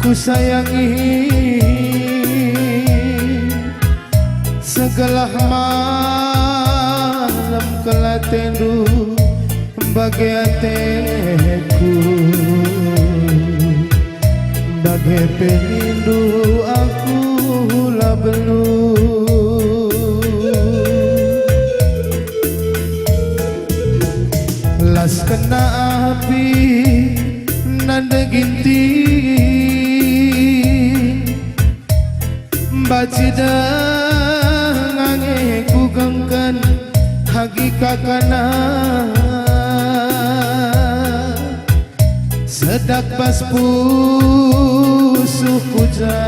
ku sayangi segala malam kelatendu bagai ateku bagai penindu aku lah belum las kena api nanda ginti bacida ngange ku gangkan hakikakana sedak pas pusuh kuja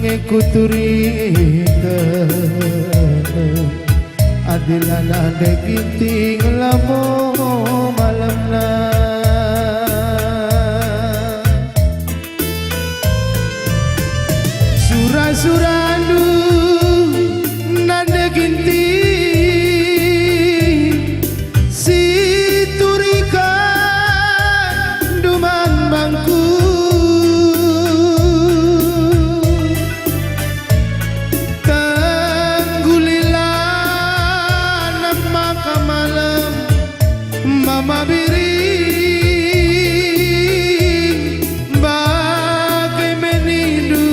ngekuturika adilana deginting lamo malamna surah-surandu nanda ginti si turika duman bangku tanggulilah nama kamalam mama biri bagai menidu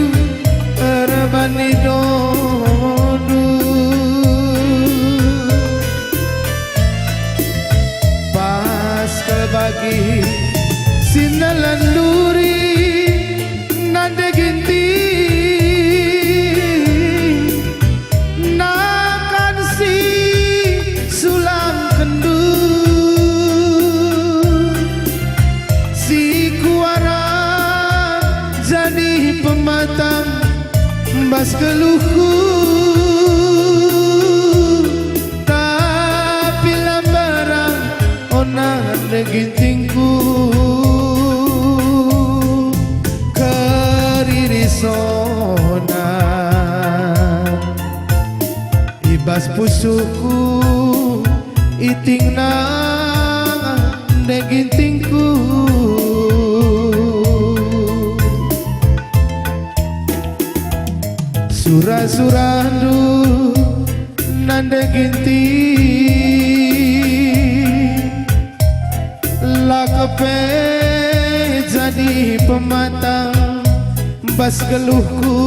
erebani dodu pas kebagi sinalan duri nande ginti nakan si sulam kendu si kuara jadi pematang bas keluhku tapi lambarang onan degintingku keririsona ibas pusuku iting na degintingku surah-surandu nanda ginti lakape jadi pematang bas geluhku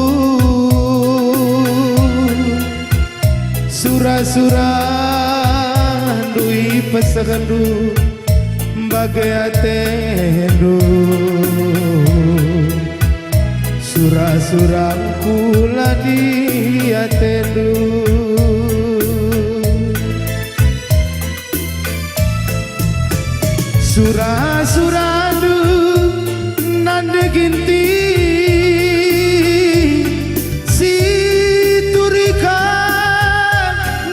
surah-surandu ipesegandu bagai atendu surah-surahku lagi atendu surah-surahdu nanda ginti si turika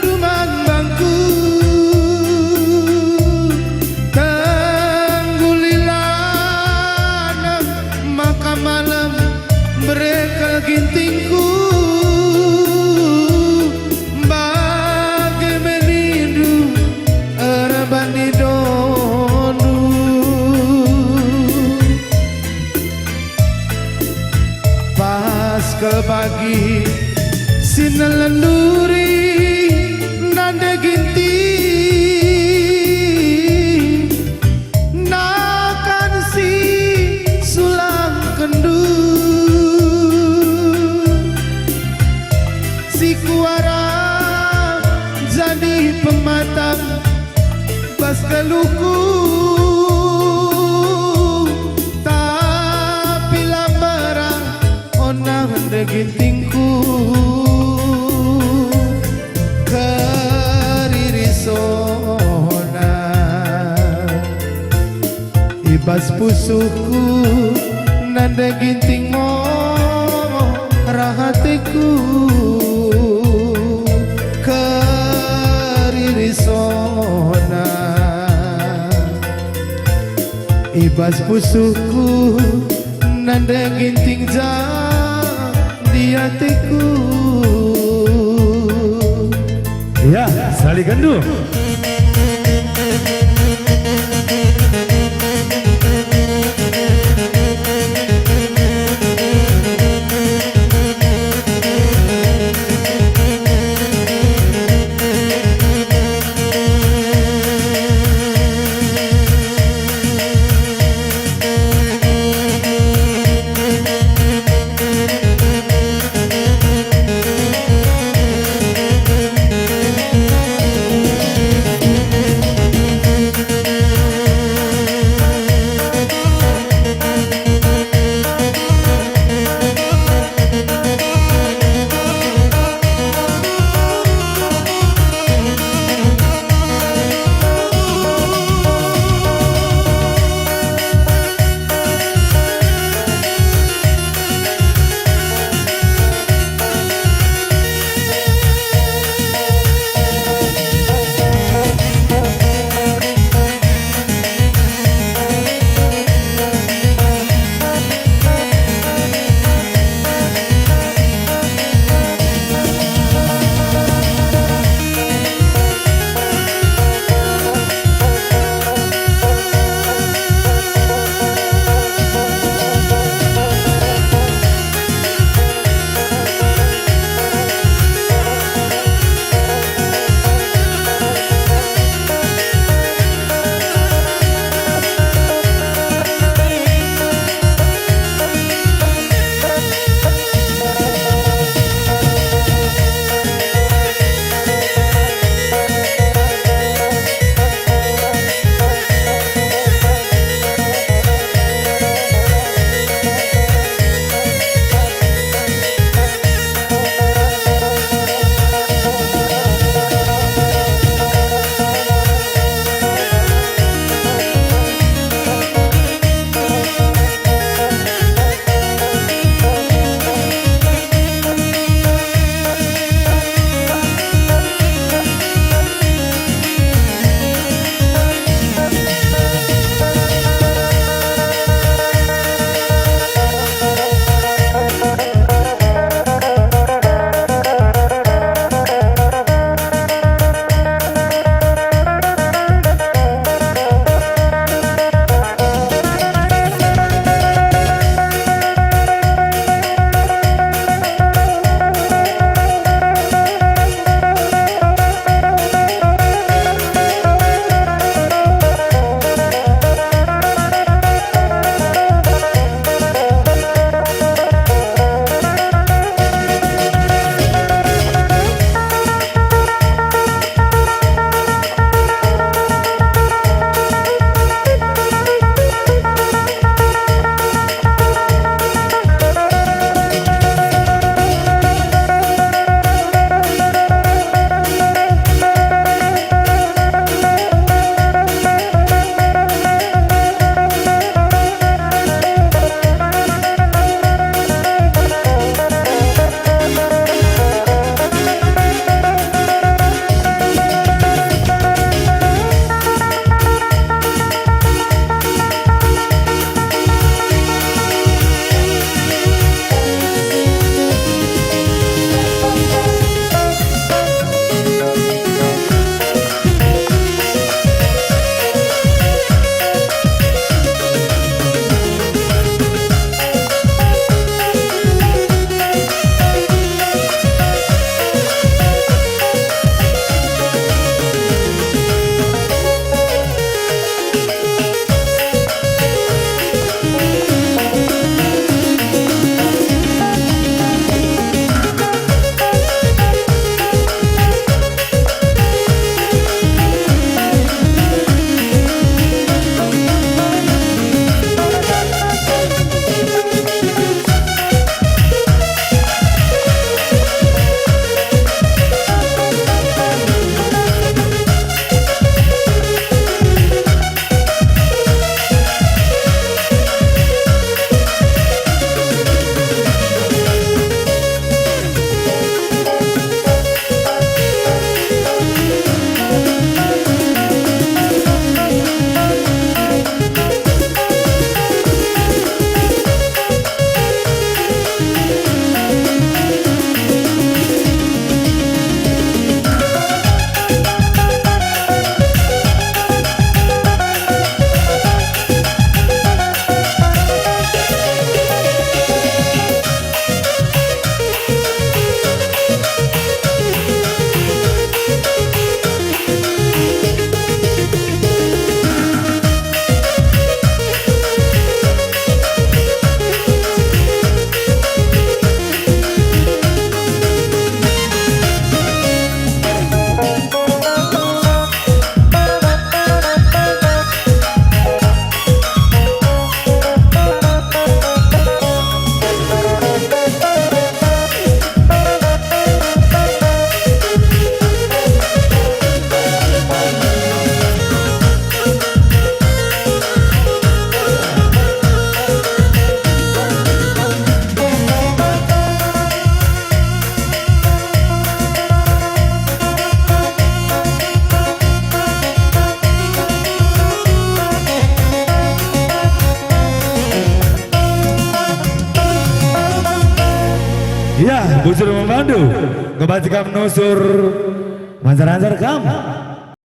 duman bangku tanggulilah maka malam mereka gintingku bagai menidu erebani dodu pas kebagi sinalan duri nanda ginti nakan si sulam kendu si kuara jadi pematang bas keluhku tapi lambarang onang degintingku keririsona ibas pusuku nanda ginting mo rahatiku keririsona ibas pusuku nanda ginting di hatiku. Ya, Sali Gandu. bujur membantu ngebaca kam nusur mancar-mancar kam